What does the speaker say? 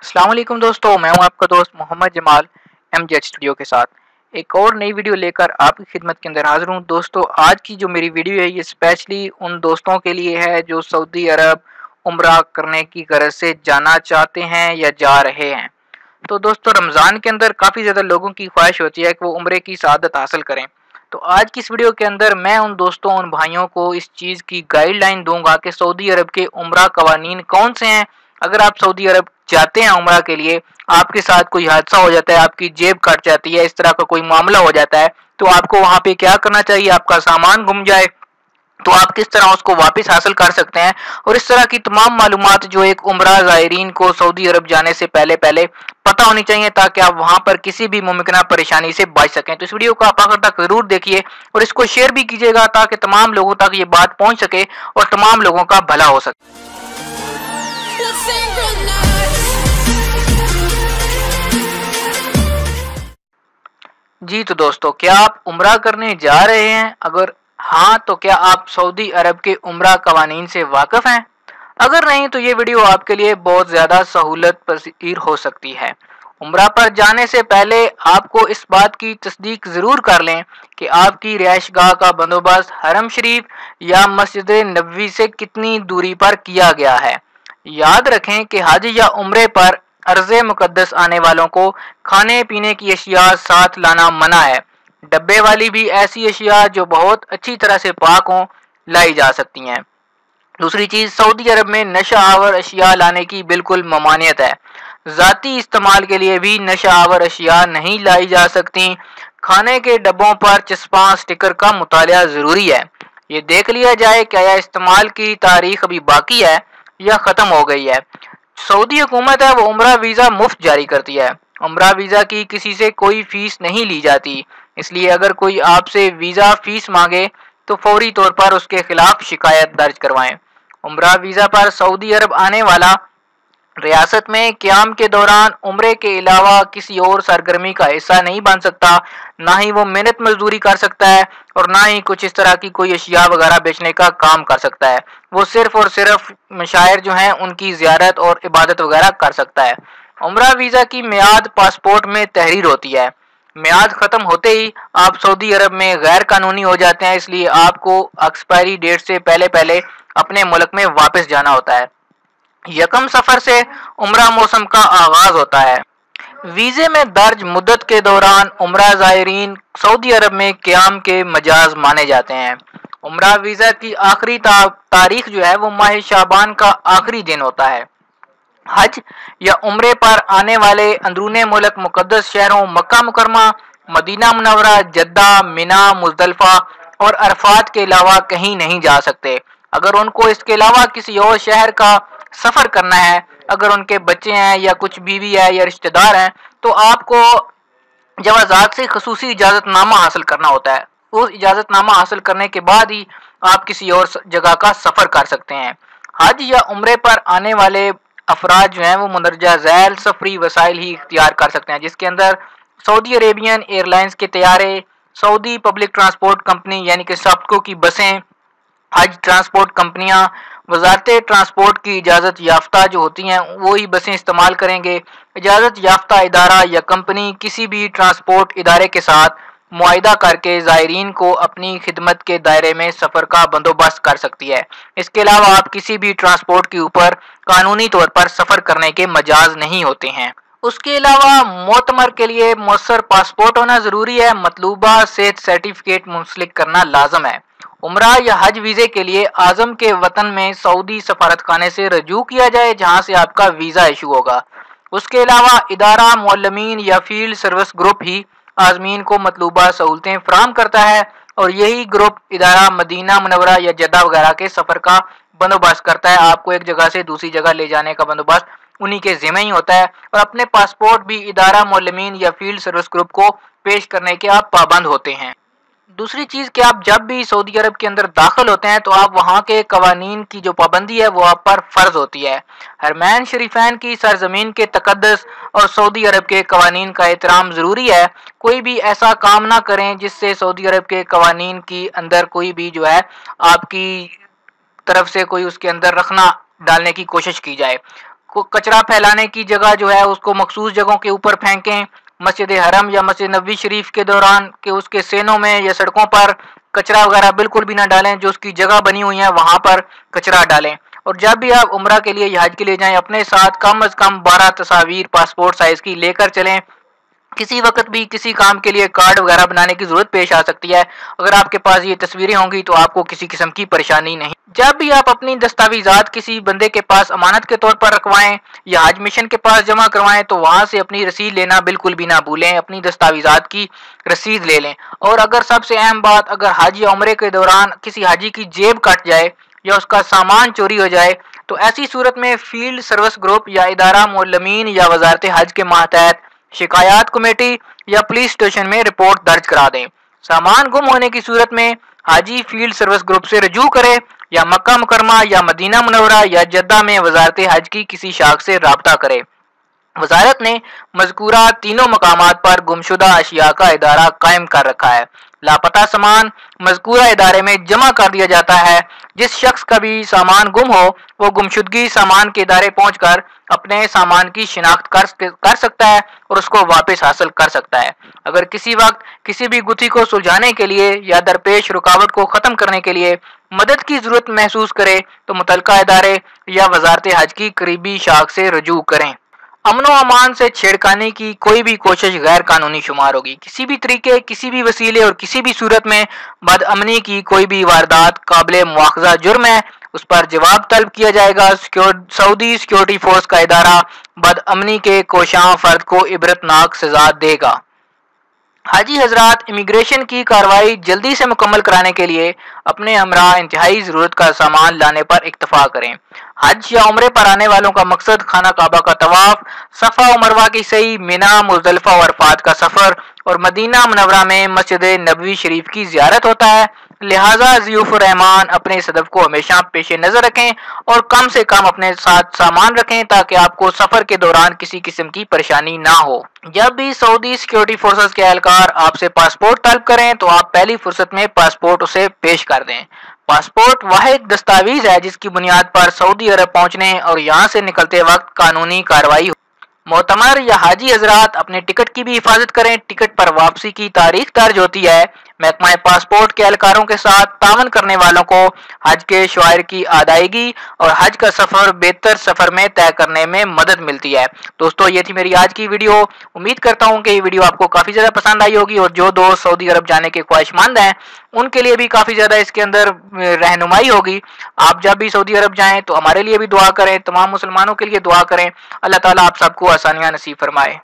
अस्सलाम वालेकुम दोस्तों, मैं हूं आपका दोस्त मोहम्मद जमाल MJ स्टूडियो के साथ एक और नई वीडियो लेकर आपकी खिदमत के अंदर हाजिर हूं। दोस्तों, आज की जो मेरी वीडियो है ये स्पेशली उन दोस्तों के लिए है जो सऊदी अरब उम्रा करने की गरज से जाना चाहते हैं या जा रहे हैं। तो दोस्तों, रमज़ान के अंदर काफ़ी ज़्यादा लोगों की ख्वाहिश होती है कि वो उम्रे की सआदत हासिल करें। तो आज की इस वीडियो के अंदर मैं उन दोस्तों उन भाइयों को इस चीज़ की गाइडलाइन दूंगा कि सऊदी अरब के उम्रा कवानीन कौन से हैं। अगर आप सऊदी अरब जाते हैं उम्रा के लिए, आपके साथ कोई हादसा हो जाता है, आपकी जेब कट जाती है, इस तरह का कोई मामला हो जाता है, तो आपको वहाँ पे क्या करना चाहिए, आपका सामान गुम जाए तो आप किस तरह उसको वापस हासिल कर सकते हैं। और इस तरह की तमाम मालूमात जो एक उम्रा ज़ायरीन को सऊदी अरब जाने से पहले पहले पता होनी चाहिए ताकि आप वहाँ पर किसी भी मुमकिन परेशानी से बच सकें। तो इस वीडियो को आप आखिर तक ज़रूर देखिए और इसको शेयर भी कीजिएगा ताकि तमाम लोगों तक ये बात पहुँच सके और तमाम लोगों का भला हो सके। जी तो दोस्तों, क्या आप उम्रा करने जा रहे हैं? अगर हाँ, तो क्या आप सऊदी अरब के उम्रा कवानीन से वाकिफ हैं? अगर नहीं तो ये वीडियो आपके लिए बहुत ज़्यादा सहूलत पसीर हो सकती है। उम्रा पर जाने से पहले आपको इस बात की तस्दीक ज़रूर कर लें कि आपकी रिहाइश गाह का बंदोबस्त हरम शरीफ या मस्जिद नबवी से कितनी दूरी पर किया गया है। याद रखें कि हज या उम्रे पर अर्ज़े मुक़द्दस आने वालों को खाने पीने की अशिया साथ लाना मना है। डब्बे वाली भी ऐसी अशिया जो बहुत अच्छी तरह से पाक हों लाई जा सकती हैं। दूसरी चीज़, सऊदी अरब में नशा आवर अशिया लाने की बिल्कुल ममानियत है। ज़ाती इस्तेमाल के लिए भी नशा आवर अशिया नहीं लाई जा सकती। खाने के डब्बों पर चस्पा स्टिकर का मुतालिया ज़रूरी है। ये देख लिया जाए क्या यह इस्तेमाल की तारीख अभी बाकी है या ख़त्म हो गई है। सऊदी हुकूमत है वो उम्रा वीज़ा मुफ्त जारी करती है। उम्रा वीज़ा की किसी से कोई फ़ीस नहीं ली जाती, इसलिए अगर कोई आपसे वीज़ा फ़ीस मांगे तो फौरी तौर पर उसके खिलाफ शिकायत दर्ज करवाएं। उम्रा वीज़ा पर सऊदी अरब आने वाला रियासत में क़याम के दौरान उम्रे के अलावा किसी और सरगर्मी का हिस्सा नहीं बन सकता। ना ही वो मेहनत मजदूरी कर सकता है और ना ही कुछ इस तरह की कोई अशिया वगैरह बेचने का काम कर सकता है। वो सिर्फ और सिर्फ मशायर जो हैं उनकी ज़ियारत और इबादत वगैरह कर सकता है। उम्रा वीज़ा की मियाद पासपोर्ट में तहरीर होती है। मियाद ख़त्म होते ही आप सऊदी अरब में गैर कानूनी हो जाते हैं, इसलिए आपको एक्सपायरी डेट से पहले पहले अपने मुल्क में वापस जाना होता है। यकम सफ़र से उम्रा मौसम का आगाज़ होता है। वीज़े में दर्ज मुद्दत के दौरान उम्रा ज़ायरीन सऊदी अरब में क़याम के मजाज माने जाते हैं। उम्रा वीज़ा की आखिरी तारीख जो है वो माह शाबान का आखिरी दिन होता है। हज या उम्रे पर आने वाले अंदरूने मुल्क मुकद्दस शहरों मक्का मुकरमा, मदीना मुनव्वरा, जद्दा, मिना, मुज़दलिफ़ा और अरफात के अलावा कहीं नहीं जा सकते। अगर उनको इसके अलावा किसी और शहर का सफ़र करना है, अगर उनके बच्चे हैं या कुछ बीवी है या रिश्तेदार हैं, तो आपको जवाज़ात से खसूसी इजाज़तनामा हासिल करना होता है। उस इजाज़तनामा हासिल करने के बाद ही आप किसी और जगह का सफ़र कर सकते हैं। हज या उम्रे पर आने वाले अफराद जो हैं वो मंदरजा झैल सफरी वसाइल ही इख्तियार कर सकते हैं, जिसके अंदर सऊदी अरेबियन एयरलाइंस के तैयारे, सऊदी पब्लिक ट्रांसपोर्ट कंपनी यानी कि सब्को की बसें, हज ट्रांसपोर्ट कंपनियां, वजारत ट्रांसपोर्ट की इजाज़त याफ्ता जो होती हैं वो ही बसें इस्तेमाल करेंगे। इजाज़त याफ्ता इदारा या कंपनी किसी भी ट्रांसपोर्ट इदारे के साथ मुआहिदा करके ज़ायरीन को अपनी खिदमत के दायरे में सफ़र का बंदोबस्त कर सकती है। इसके अलावा आप किसी भी ट्रांसपोर्ट के ऊपर कानूनी तौर पर सफ़र करने के मजाज नहीं होते हैं। उसके अलावा मोतमर के लिए मौसर पासपोर्ट होना ज़रूरी है। मतलूबा सेहत सर्टिफिकेट मुंसलिक करना लाजम है। उम्रा या हज वीज़े के लिए आज़म के वतन में सऊदी सफारत खाने से रजू किया जाए जहाँ से आपका वीज़ा इशू होगा। उसके अलावा इदारा मुअल्लिमीन या फील्ड सर्विस ग्रुप ही आज़मीन को मतलूबा सहूलतें फराहम करता है और यही ग्रुप इदारा मदीना मुनव्वरा या जद्दा वगैरह के सफ़र का बंदोबस्त करता है। आपको एक जगह से दूसरी जगह ले जाने का बंदोबस्त उन्हीं के ज़िम्मे ही होता है और अपने पासपोर्ट भी इदारा मुअल्लिमीन या फील्ड सर्विस ग्रुप को पेश करने के आप पाबंद होते हैं। दूसरी चीज़ कि आप जब भी सऊदी अरब के अंदर दाखिल होते हैं तो आप वहाँ के कवानीन की जो पाबंदी है वो आप पर फ़र्ज होती है। हरमैन शरीफैन की सरजमीन के तकद्दस और सऊदी अरब के कवानीन का एहतराम ज़रूरी है। कोई भी ऐसा काम ना करें जिससे सऊदी अरब के कवानीन की अंदर कोई भी जो है आपकी तरफ से कोई उसके अंदर रखना डालने की कोशिश की जाए। कचरा फैलाने की जगह जो है उसको मखसूस जगहों के ऊपर फेंकें। मस्जिद हरम या मस्जिद नबवी शरीफ के दौरान के उसके सेनों में या सड़कों पर कचरा वगैरह बिल्कुल भी ना डालें। जो उसकी जगह बनी हुई है वहाँ पर कचरा डालें। और जब भी आप उम्रा के लिए या हज के लिए जाएं, अपने साथ कम अज़ कम 12 तस्वीर पासपोर्ट साइज़ की लेकर चलें। किसी वक्त भी किसी काम के लिए कार्ड वगैरह बनाने की जरूरत पेश आ सकती है। अगर आपके पास ये तस्वीरें होंगी तो आपको किसी किस्म की परेशानी नहीं। जब भी आप अपनी दस्तावेजात किसी बंदे के पास अमानत के तौर पर रखवाएं या हज मिशन के पास जमा करवाएं तो वहां से अपनी रसीद लेना बिल्कुल भी ना भूलें। अपनी दस्तावेजात की रसीद ले लें। और अगर सबसे अहम बात, अगर हज या उम्रे के दौरान किसी हाजी की जेब कट जाए या उसका सामान चोरी हो जाए तो ऐसी सूरत में फील्ड सर्विस ग्रुप या इदारा मोलमीन या वजारत हज के मातहत शिकायत कमेटी या पुलिस स्टेशन में रिपोर्ट दर्ज करा दें। सामान गुम होने की सूरत में हाजी फील्ड सर्विस ग्रुप से रजू करे या मक्का मुकरमा या मदीना मुनव्वरा या जद्दा में वजारत हज की किसी शाख से राब्ता करे। वजारत ने मज़कूरा तीनों मकामात पर गुमशुदा अशिया का इदारा कायम कर रखा है। लापता सामान मज़कूरा इदारे में जमा कर दिया जाता है। जिस शख्स का भी सामान गुम हो वो गुमशुदगी सामान के इदारे पहुंचकर अपने सामान की शिनाख्त कर सकता है और उसको वापस हासिल कर सकता है। अगर किसी वक्त किसी भी गुत्थी को सुलझाने के लिए या दरपेश रुकावट को ख़त्म करने के लिए मदद की ज़रूरत महसूस करे तो मुतलका इदारे या वजारत हज की करीबी शाख से रजू करें। अमनो अमान से छेड़खानी की कोई भी कोशिश गैर कानूनी शुमार होगी। किसी भी तरीके, किसी भी वसीले और किसी भी सूरत में बदअमनी की कोई भी वारदात काबिल मुआखजा जुर्म है, उस पर जवाब तलब किया जाएगा। सऊदी सिक्योरिटी फोर्स का इदारा बदअमनी के कोशां फर्द को इबरतनाक सजा देगा। हाजी हजरात, इमिग्रेशन की कार्रवाई जल्दी से मुकम्मल कराने के लिए अपने हमरा इंतहाई ज़रूरत का सामान लाने पर इक्तफा करें। हज या उम्रे पर आने वालों का मकसद खाना काबा का तवाफ, सफ़ा और मरवा की सही, मिना, मुज़दलिफ़ा और अरफात का सफ़र और मदीना मुनव्वरा में मस्जिद नबवी शरीफ की ज़ियारत होता है। लिहाजा ज़ियूफ़ुर रहमान अपने इस हदफ को हमेशा पेश नज़र रखें और कम से कम अपने साथ सामान रखें ताकि आपको सफ़र के दौरान किसी किस्म की परेशानी ना हो। जब भी सऊदी सिक्योरिटी फोर्सेस के एहलकार आपसे पासपोर्ट तलब करें तो आप पहली फुर्सत में पासपोर्ट उसे पेश कर दें। पासपोर्ट वाहिद दस्तावेज है जिसकी बुनियाद पर सऊदी अरब पहुंचने और यहाँ से निकलते वक्त कानूनी कार्रवाई। मोतमर या हाजी हजरात अपने टिकट की भी हिफाजत करें। टिकट पर वापसी की तारीख दर्ज होती है। महकमा पासपोर्ट के एहलकारों के साथ तावन करने वालों को हज के शआइर की अदायगी और हज का सफ़र बेहतर सफ़र में तय करने में मदद मिलती है। दोस्तों, ये थी मेरी आज की वीडियो। उम्मीद करता हूँ कि ये वीडियो आपको काफ़ी ज़्यादा पसंद आई होगी और जो दोस्त सऊदी अरब जाने के ख्वाहिशमंद हैं उनके लिए भी काफ़ी ज़्यादा इसके अंदर रहनुमाई होगी। आप जब भी सऊदी अरब जाएँ तो हमारे लिए भी दुआ करें, तमाम मुसलमानों के लिए दुआ करें। अल्लाह ताला आप सबको आसानियाँ नसीब फरमाए।